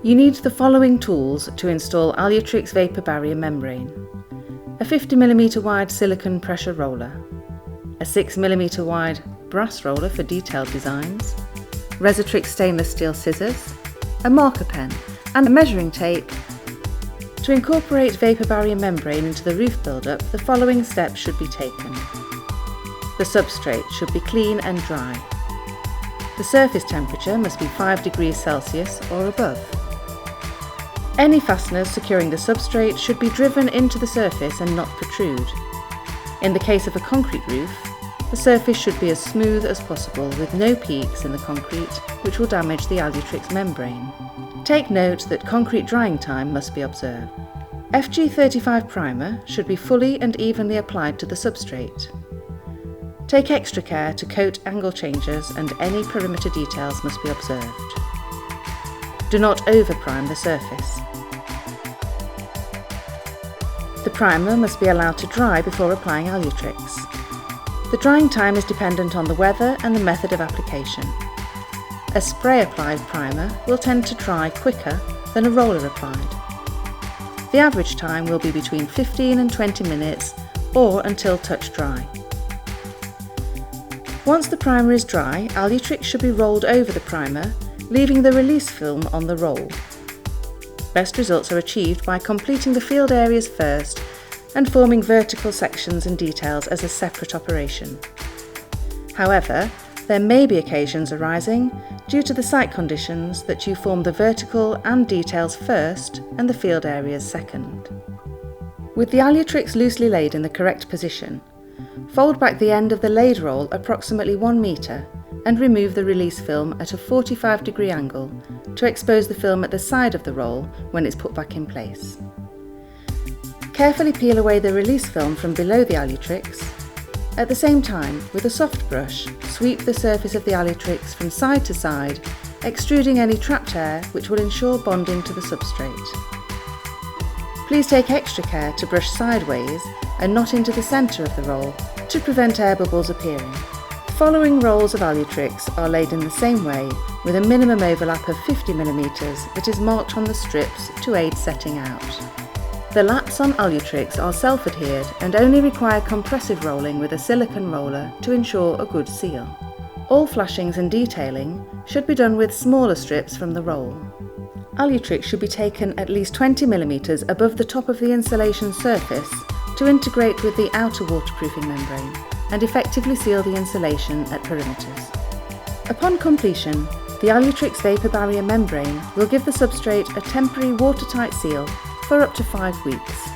You need the following tools to install Alutrix vapor barrier membrane: a 50mm wide silicone pressure roller, a 6mm wide brass roller for detailed designs, Resatrix stainless steel scissors, a marker pen and a measuring tape. To incorporate vapor barrier membrane into the roof build-up, the following steps should be taken. The substrate should be clean and dry. The surface temperature must be 5 degrees Celsius or above. Any fasteners securing the substrate should be driven into the surface and not protrude. In the case of a concrete roof, the surface should be as smooth as possible with no peaks in the concrete, which will damage the Alutrix membrane. Take note that concrete drying time must be observed. FG35 primer should be fully and evenly applied to the substrate. Take extra care to coat angle changes, and any perimeter details must be observed. Do not over-prime the surface. The primer must be allowed to dry before applying Alutrix. The drying time is dependent on the weather and the method of application. A spray-applied primer will tend to dry quicker than a roller applied. The average time will be between 15 and 20 minutes or until touch dry. Once the primer is dry, Alutrix should be rolled over the primer, leaving the release film on the roll. Best results are achieved by completing the field areas first and forming vertical sections and details as a separate operation. However, there may be occasions arising due to the site conditions that you form the vertical and details first and the field areas second. With the Alutrix loosely laid in the correct position, fold back the end of the laid roll approximately 1 metre and remove the release film at a 45-degree angle to expose the film at the side of the roll when it's put back in place. Carefully peel away the release film from below the Alutrix. At the same time, with a soft brush, sweep the surface of the Alutrix from side to side, extruding any trapped air which will ensure bonding to the substrate. Please take extra care to brush sideways and not into the centre of the roll to prevent air bubbles appearing. The following rolls of Alutrix are laid in the same way with a minimum overlap of 50mm that is marked on the strips to aid setting out. The laps on Alutrix are self-adhered and only require compressive rolling with a silicone roller to ensure a good seal. All flashings and detailing should be done with smaller strips from the roll. Alutrix should be taken at least 20mm above the top of the insulation surface to integrate with the outer waterproofing membrane and effectively seal the insulation at perimeters. Upon completion, the Alutrix vapor barrier membrane will give the substrate a temporary watertight seal for up to 5 weeks.